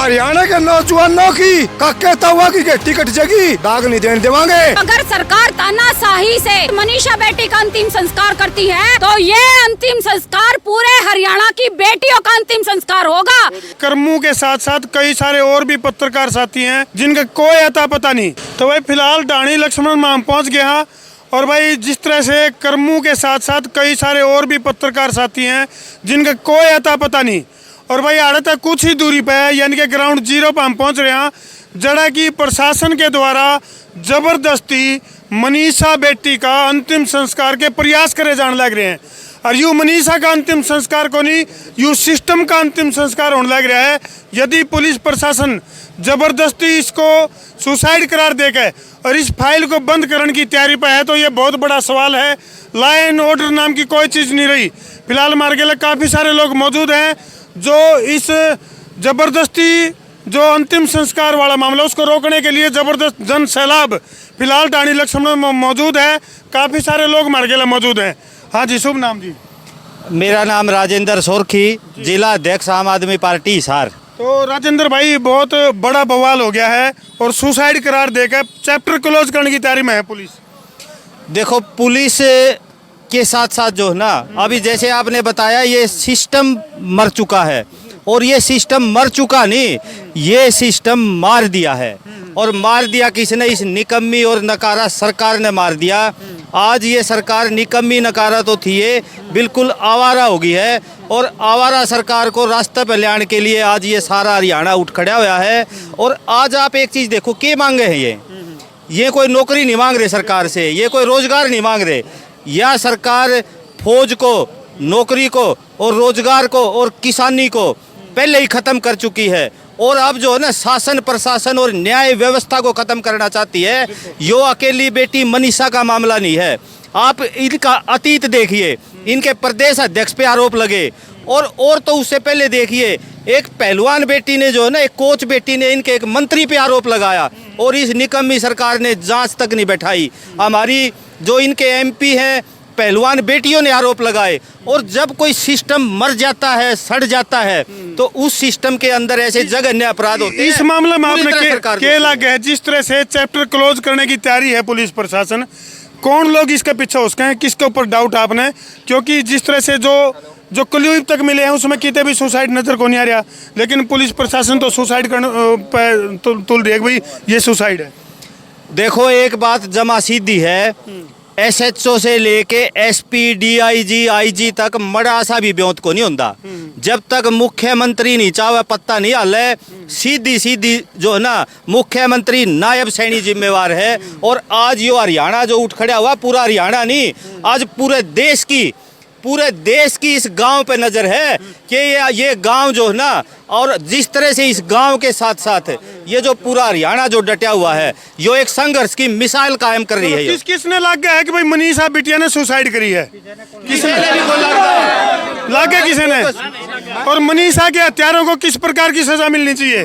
हरियाणा के नौजवानों की काके तवा की टिकट जगी दाग नहीं देने देवांगे। अगर सरकार तानाशाही से मनीषा बेटी का अंतिम संस्कार करती है तो ये अंतिम संस्कार पूरे हरियाणा की बेटियों का अंतिम संस्कार होगा। कर्मू के साथ साथ कई सारे और भी पत्रकार साथी हैं जिनका कोई अता पता नहीं। तो भाई फिलहाल ढाणी लक्ष्मण माम पहुंच गया और भाई जिस तरह से कर्मू के साथ साथ कई सारे और भी पत्रकार साथी हैं जिनका कोई अता पता नहीं। और भाई आड़े तक कुछ ही दूरी पे है यानी कि ग्राउंड जीरो पर हम पहुंच रहे हैं जड़ा की प्रशासन के द्वारा जबरदस्ती मनीषा बेटी का अंतिम संस्कार के प्रयास करे जाने लग रहे हैं। और यू मनीषा का अंतिम संस्कार को नहीं यू सिस्टम का अंतिम संस्कार होने लग रहा है। यदि पुलिस प्रशासन जबरदस्ती इसको सुसाइड करार देकर और इस फाइल को बंद करने की तैयारी पर है तो ये बहुत बड़ा सवाल है। लॉ एंड ऑर्डर नाम की कोई चीज़ नहीं रही। फिलहाल मार्केट में काफ़ी सारे लोग मौजूद हैं जो इस जबरदस्ती जो अंतिम संस्कार वाला मामला उसको रोकने के लिए जबरदस्त जन सैलाब फिलहाल ढाणी लक्ष्मण में मौजूद है। काफ़ी सारे लोग मार्केट में मौजूद हैं। हाँ जी, शुभ नाम जी? मेरा नाम राजेंद्र सोरखी, जिला अध्यक्ष आम आदमी पार्टी हिसार। तो राजेंद्र भाई बहुत बड़ा बवाल हो गया है और सुसाइड करार देकर चैप्टर क्लोज करने की तैयारी में है पुलिस। देखो पुलिस के साथ साथ जो है ना अभी जैसे आपने बताया ये सिस्टम मर चुका है और ये सिस्टम मर चुका नहीं, ये सिस्टम मार दिया है। और मार दिया किसने? इस निकम्मी और नकारा सरकार ने मार दिया। आज ये सरकार निकम्मी नकारा तो थी, ये बिल्कुल आवारा हो गई है और आवारा सरकार को रास्ते पर ले आने के लिए आज ये सारा हरियाणा उठ खड़ा हुआ है। और आज आप एक चीज़ देखो, क्या मांगे हैं ये कोई नौकरी नहीं मांग रहे सरकार से, ये कोई रोजगार नहीं मांग रहे। यह सरकार फौज को, नौकरी को और रोजगार को और किसानी को पहले ही ख़त्म कर चुकी है और अब जो है ना शासन प्रशासन और न्याय व्यवस्था को ख़त्म करना चाहती है। यो अकेली बेटी मनीषा का मामला नहीं है। आप इनका अतीत देखिए, इनके प्रदेश अध्यक्ष पे आरोप लगे और तो उससे पहले देखिए एक पहलवान बेटी ने जो है ना, एक कोच बेटी ने इनके एक मंत्री पे आरोप लगाया और इस निकम्मी सरकार ने जांच तक नहीं बैठाई। हमारी जो इनके एमपी हैं पहलवान बेटियों ने आरोप लगाए। और जब कोई सिस्टम मर जाता है, सड़ जाता है तो उस सिस्टम के अंदर ऐसे जघन्य अपराध होते हैं। इस मामले में आपने क्या लगा है? जिस तरह से चैप्टर क्लोज करने की तैयारी है पुलिस प्रशासन, कौन लोग इसके पीछे उसके हैं, किसके ऊपर डाउट आपने? क्योंकि जिस तरह से जो क्ल्यू तक मिले हैं उसमें कितने भी सुसाइड नजर को नहीं आ रहा, लेकिन पुलिस प्रशासन तो सुसाइड करने तुल रही है भाई ये सुसाइड है। देखो एक बात जमा सीधी है, एसएचओ से लेके एसपी डीआईजी आईजी तक मड़ा सा भी ब्योत को नहीं होता जब तक मुख्यमंत्री नहीं चाहे पत्ता नहीं हाले। सीधी सीधी जो है ना मुख्यमंत्री नायब सैनी जिम्मेवार है। और आज यो हरियाणा जो उठ खड़ा हुआ, पूरा हरियाणा नहीं, आज पूरे देश की इस गांव पे नजर है कि ये गांव जो है ना, और जिस तरह से इस गांव के साथ साथ ये जो पूरा हरियाणा जो डटा हुआ है यो एक संघर्ष की मिसाल कायम कर रही है। किसने लग गया है कि भाई मनीषा बिटिया ने सुसाइड करी है? किसने लग गया किसी ने? और मनीषा के हत्यारों को किस प्रकार की सजा मिलनी चाहिए?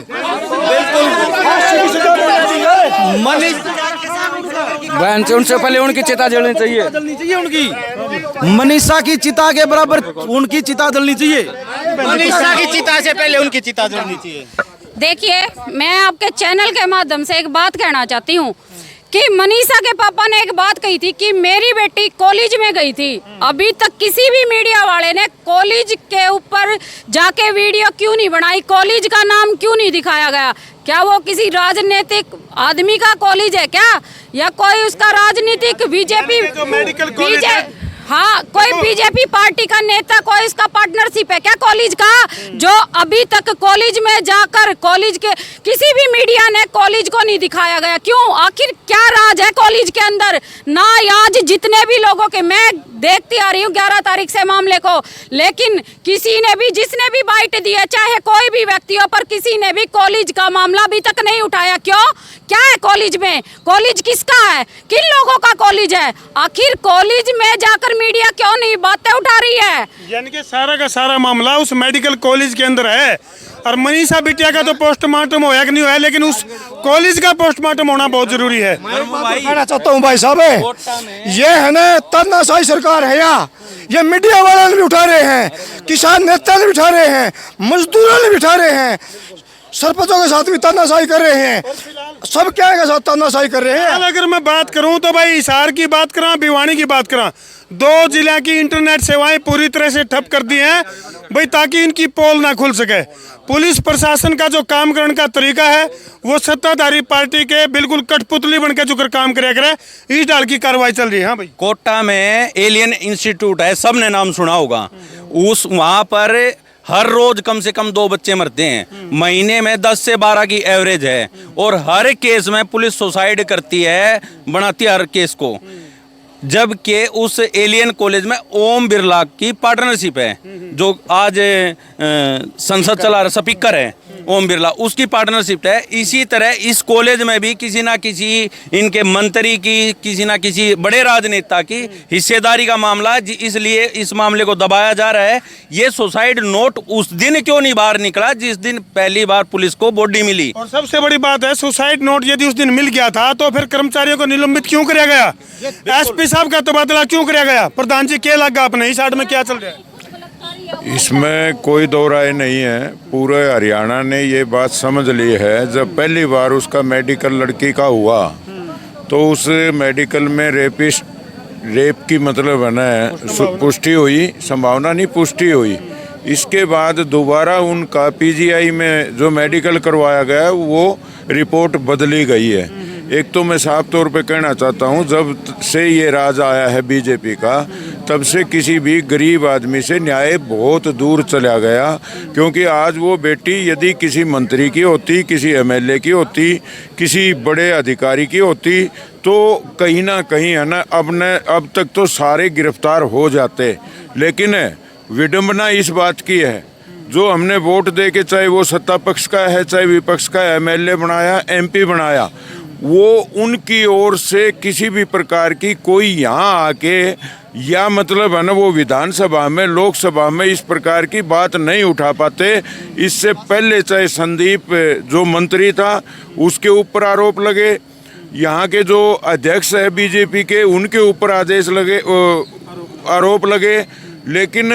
बहन से उनसे पहले उनकी चिता जलनी चाहिए उनकी मनीषा की चिता के बराबर उनकी चिता जलनी चाहिए। मनीषा की चिता से पहले उनकी चिता जलनी चाहिए। देखिए, मैं आपके चैनल के माध्यम से एक बात कहना चाहती हूँ कि मनीषा के पापा ने एक बात कही थी कि मेरी बेटी कॉलेज में गई थी। अभी तक किसी भी मीडिया वाले ने कॉलेज के ऊपर जाके वीडियो क्यों नहीं बनाई? कॉलेज का नाम क्यों नहीं दिखाया गया? क्या वो किसी राजनीतिक आदमी का कॉलेज है क्या, या कोई उसका राजनीतिक बीजेपी हाँ कोई बीजेपी पार्टी का नेता, कोई इसका पार्टनरशिप है क्या कॉलेज का? जो अभी तक कॉलेज में जाकर कॉलेज के किसी भी मीडिया ने कॉलेज को नहीं दिखाया गया। क्यों? आखिर क्या राज है कॉलेज के अंदर? ना आज जितने भी लोगों के, मैं देखती आ रही हूँ 11 तारीख से मामले को, लेकिन किसी ने भी, जिसने भी बाइट दी है, चाहे कोई भी व्यक्ति हो, पर किसी ने भी कॉलेज का मामला अभी तक नहीं उठाया। क्यों? क्या है कॉलेज में? कॉलेज किसका है? किन लोगों का कॉलेज है? आखिर कॉलेज में जाकर मीडिया क्यों नहीं बातें उठा रही है? यानी कि सारा का सारा मामला उस मेडिकल कॉलेज के अंदर है। और मनीषा बिटिया का तो पोस्टमार्टम होया कि नहीं होया, लेकिन उस कॉलेज का पोस्टमार्टम होना बहुत जरूरी है। कहना चाहता हूँ भाई साहब, ये है ना तानाशाही सरकार है यहाँ। ये मीडिया वाले भी उठा रहे हैं, किसान नेता भी उठा रहे हैं, मजदूरों भी उठा रहे हैं, सरपंचों के साथ भी तानाशाही कर रहे हैं, सब क्या के साथ तानाशाही कर रहे हैं। अगर मैं बात करूं तो भाई हिसार की बात करा, भिवानी की बात करा, 2 जिला की इंटरनेट सेवाएं पूरी तरह से ठप कर दी हैं भाई, ताकि इनकी पोल ना खुल सके। पुलिस प्रशासन का जो काम करने का तरीका है वो सत्ताधारी पार्टी के बिल्कुल कठपुतली बन के जो काम करे करे, इस डाल की कार्रवाई चल रही है। हाँ भाई, कोटा में एलियन इंस्टीट्यूट है, सबने नाम सुना होगा। उस वहाँ पर हर रोज कम से कम 2 बच्चे मरते हैं, महीने में 10 से 12 की एवरेज है, और हर केस में पुलिस सुसाइड करती है, बनाती है हर केस को। जबकि उस एलियन कॉलेज में ओम बिरला की पार्टनरशिप है, जो आज संसद चला रहा स्पीकर है ओम बिरला, उसकी पार्टनरशिप है। इसी तरह इस कॉलेज में भी किसी ना किसी इनके मंत्री की, किसी ना किसी बड़े राजनेता की हिस्सेदारी का मामला है, इसलिए इस मामले को दबाया जा रहा है। ये सुसाइड नोट उस दिन क्यों नहीं बाहर निकला जिस दिन पहली बार पुलिस को बॉडी मिली? और सबसे बड़ी बात है, सुसाइड नोट यदि उस दिन मिल गया था तो फिर कर्मचारियों को निलंबित क्यों किया गया? एसपी साहब का तबादला क्यों किया गया? प्रधान जी क्या लगा आपने, इस आड़ में क्या चल रहा है? इसमें कोई दो राय नहीं है। पूरे हरियाणा ने ये बात समझ ली है। जब पहली बार उसका मेडिकल लड़की का हुआ तो उस मेडिकल में रेप की मतलब है ना पुष्टि हुई, संभावना नहीं पुष्टि हुई। इसके बाद दोबारा उनका पीजीआई में जो मेडिकल करवाया गया वो रिपोर्ट बदली गई है। एक तो मैं साफ तौर पे कहना चाहता हूँ, जब से ये राज आया है बीजेपी का, तब से किसी भी गरीब आदमी से न्याय बहुत दूर चला गया। क्योंकि आज वो बेटी यदि किसी मंत्री की होती, किसी एमएलए की होती, किसी बड़े अधिकारी की होती, तो कहीं ना कहीं है ना अब तक तो सारे गिरफ्तार हो जाते। लेकिन विडंबना इस बात की है, जो हमने वोट दे के, चाहे वो सत्ता पक्ष का है चाहे विपक्ष का, एमएलए बनाया, एमपी बनाया, वो उनकी ओर से किसी भी प्रकार की कोई यहाँ आके या मतलब है ना वो विधानसभा में, लोकसभा में इस प्रकार की बात नहीं उठा पाते। इससे पहले चाहे संदीप जो मंत्री था उसके ऊपर आरोप लगे, यहाँ के जो अध्यक्ष है बीजेपी के उनके ऊपर आरोप लगे। लेकिन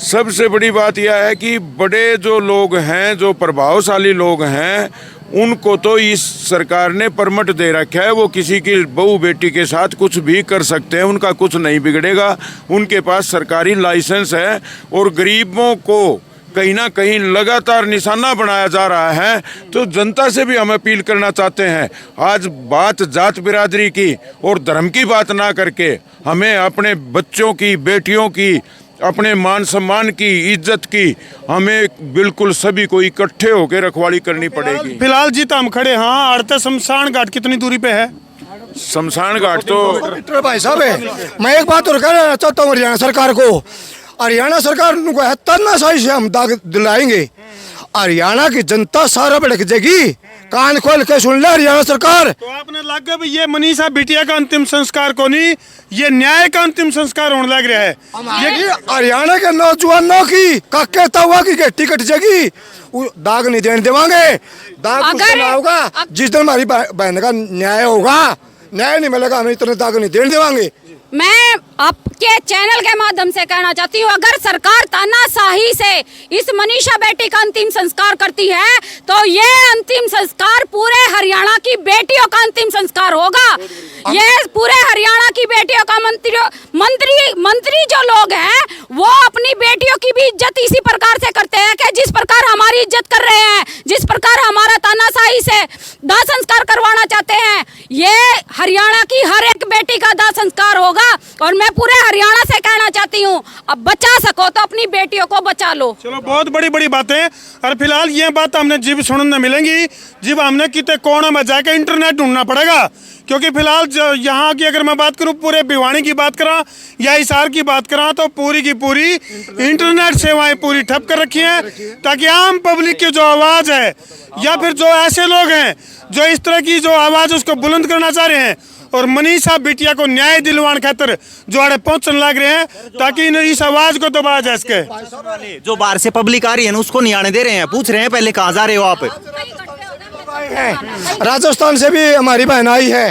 सबसे बड़ी बात यह है कि बड़े जो लोग हैं, जो प्रभावशाली लोग हैं, उनको तो इस सरकार ने परमिट दे रखा है, वो किसी की बहू बेटी के साथ कुछ भी कर सकते हैं, उनका कुछ नहीं बिगड़ेगा। उनके पास सरकारी लाइसेंस है और गरीबों को कहीं ना कहीं लगातार निशाना बनाया जा रहा है। तो जनता से भी हम अपील करना चाहते हैं, आज बात जात बिरादरी की और धर्म की बात ना करके हमें अपने बच्चों की, बेटियों की, अपने मान सम्मान की, इज्जत की, हमें बिल्कुल सभी को इकट्ठे होकर रखवाली करनी पड़ेगी। फिलहाल जी तो हम खड़े, हाँ, अड़ता शमशान घाट कितनी दूरी पे है? शमशान घाट तो भाई साहब है, मैं एक बात और कहना चाहता हूँ हरियाणा सरकार को। हरियाणा सरकार को है तानाशाही से हम दाग दिलाएंगे, हरियाणा की जनता सारा भड़क जाएगी। कान खोल के सुन ले हरियाणा सरकार। तो आपने लगा भी ये मनीषा बिटिया का अंतिम संस्कार को नहीं, ये न्याय का अंतिम संस्कार होने लग रहा है। ये हरियाणा के नौजवानों की काके तवा की गेटी कट जाएगी, दाग नहीं देने देवांगे। दाग कुछ ना होगा जिस दिन हमारी बहन का न्याय होगा, न्याय नहीं मिलेगा, हम इतने दाग नहीं देने देवांगे। मैं आपके चैनल के माध्यम से कहना चाहती हूँ, अगर सरकार तानाशाही से इस मनीषा बेटी का अंतिम संस्कार करती है तो ये अंतिम संस्कार पूरे हरियाणा की बेटियों का अंतिम संस्कार होगा। ये पूरे हरियाणा की बेटियों का मंत्री जो लोग हैं वो अपनी बेटियों की भी इज्जत इसी प्रकार से करते हैं कि जिस प्रकार हमारी इज्जत कर रहे हैं, जिस प्रकार हमारा तानाशाही से दाह संस्कार करवाना चाहते हैं, ये हरियाणा की हर एक बेटी का दाह संस्कार होगा। और मैं पूरे हरियाणा से कहना चाहती हूँ, अब बचा सको तो अपनी बेटियों को बचा लो। चलो, बहुत बड़ी बड़ी बातें। और फिलहाल ये बात हमने जीव सुनने मिलेंगी जब हमने कितने कोने में जाकर इंटरनेट ढूंढना पड़ेगा। क्योंकि फिलहाल यहाँ की अगर मैं बात करूँ, पूरे भिवानी की बात करा या हिसार की बात करा, तो पूरी की पूरी इंटरनेट सेवाएं पूरी ठप कर रखी हैं, ताकि आम पब्लिक की जो आवाज़ है या फिर जो ऐसे लोग हैं जो इस तरह की जो आवाज़ उसको बुलंद करना चाह रहे हैं और मनीषा बिटिया को न्याय दिलवाने खातिर जो आड़े पहुंचने लग रहे हैं, ताकि इस आवाज को दबाया जा सके। जो बाहर से पब्लिक आ रही है ना, उसको नहीं आने दे रहे हैं, पूछ रहे हैं पहले कहाँ जा रहे हो आप। राजस्थान से भी हमारी बहन आई है,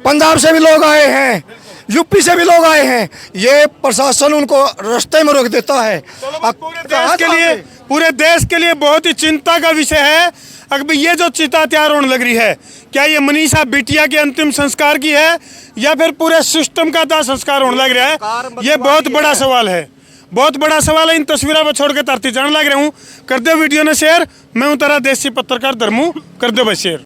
पंजाब से भी लोग आए हैं, यूपी से भी लोग आए हैं। ये प्रशासन उनको रास्ते में रोक देता है। पूरे देश के लिए पूरे देश के लिए बहुत ही चिंता का विषय है। अगर ये जो चिता तैयार होने लग रही है, क्या ये मनीषा बिटिया के अंतिम संस्कार की है या फिर पूरे सिस्टम का दाह संस्कार होने लग रहा है? ये बहुत बड़ा सवाल है, बहुत बड़ा सवाल है। इन तस्वीरों पर छोड़ के धरती जाने लग रहा हूँ। कर दो वीडियो ने शेयर। मैं हूँ तारा देसी पत्रकार धर्मू, कर दो बस शेयर।